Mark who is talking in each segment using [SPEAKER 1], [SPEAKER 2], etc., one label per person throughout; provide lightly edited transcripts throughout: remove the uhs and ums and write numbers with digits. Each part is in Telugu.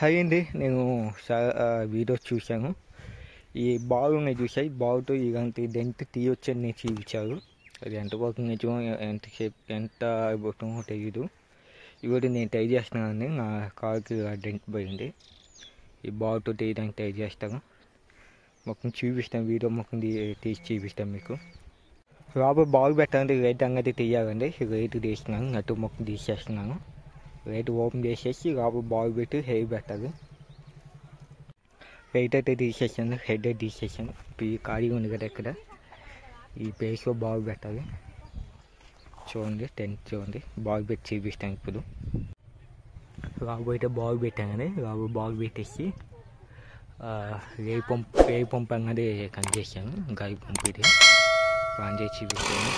[SPEAKER 1] హాయ్ అండి. నేను వీడియోస్ చూశాను. ఈ బాల్ ఉన్నాయి చూసా, ఈ బాల్తో ఇలాంటి డెంట్ తీయొచ్చని నేను చూపించారు. అది ఎంతవరకు నిజం, ఎంత అయిపోతుందో తెలియదు. ఇవాళ నేను ట్రై చేస్తున్నానండి. నా కార్కి డెంట్ పోయింది. ఈ బాల్తో తీయడానికి ట్రై చేస్తాను. మొత్తం చూపిస్తాను, వీడియో మొత్తం తీసి చూపిస్తాను మీకు. లోపల బాల్ పెట్టాలంటే రేట్ అంగడి తీయాలండి. రేటు తీస్తున్నాను, నట్టు మొత్తం తీసేస్తున్నాను. రేటు ఓపెన్ చేసేసి లోపల బాల్ పెట్టి హెయిర్ పెట్టాలి. రేట్ అయితే తీసేసాను, హెడ్ అయితే తీసేసాను. ఈ ఖాళీగా ఉంది కదా ఇక్కడ, ఈ ప్లేస్లో బాల్ పెట్టాలి. చూడండి, టెంట్ చూడండి, బాల్ పెట్టి చూపిస్తాను ఇప్పుడు. లోపల అయితే బాల్ పెట్టాను, లోపల బాల్ పెట్టేసి రేయి పంప్ అనేది కట్ చేశాను. గాలి పంప్ ఇది ఆన్ చేసి చూపిస్తాను.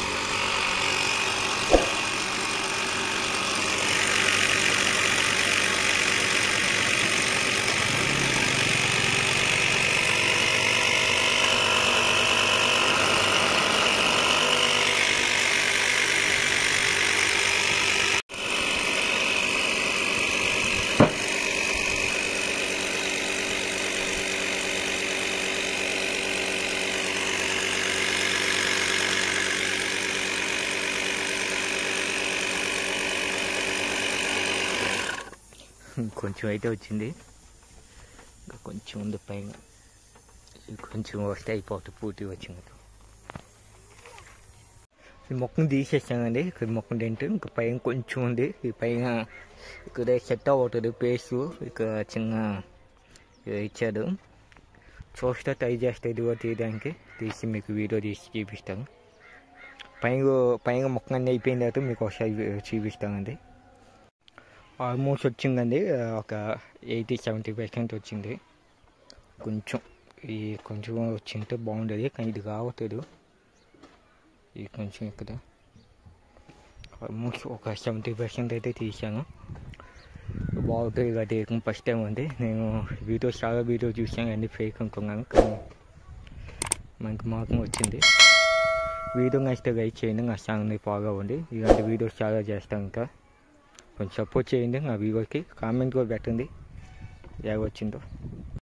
[SPEAKER 1] కొంచెం అయితే వచ్చింది, ఇంకా కొంచెం ఉంది పైన. కొంచెం వస్తే అయిపోతుంది, పూర్తిగా వచ్చింది. ఈ మొక్కను తీసేసానండి. ఇక్కడ మొక్క డెంట్ ఇంకా పైన కొంచెం ఉంది. ఈ పైన ఇక్కడ సెట్ అవుతుంది పేసు, ఇక్కడ చిన్న ఇచ్చాడు. చూస్తే ట్రై చేస్తే ఇదిగో తీయడానికి తీసి మీకు వీడియో తీసి చూపిస్తాను. పైన మొక్క అన్నీ అయిపోయిన తర్వాత మీకు ఒకసారి చూపిస్తానండి. ఆల్మోస్ట్ వచ్చిందండి, ఒక 80-70% వచ్చింది. కొంచెం వచ్చింటే బాగుండేది, కానీ ఇది కావట్లేదు. ఇది కొంచెం ఇక్కడ ఆల్మోస్ట్ ఒక 70% అయితే తీసాను. బాగుంటుంది ఇక తీయకం ఫస్ట్ టైం అండి. నేను చాలా వీడియోస్ చూసాను, అన్నీ ఫేక్ అనుకున్నాను, కానీ మనకి మాత్రం వచ్చింది. వీడియో నచ్చితే లైక్ చేయండి, నా ఛానల్ని ఫాలో అవ్వండి. ఇలాంటి వీడియోస్ చాలా చేస్తాను. ఇంకా కొంచెం సపోర్ట్ చేయండి నా వీడియోకి. కామెంట్ కూడా పెట్టండి ఎలా వచ్చిందో.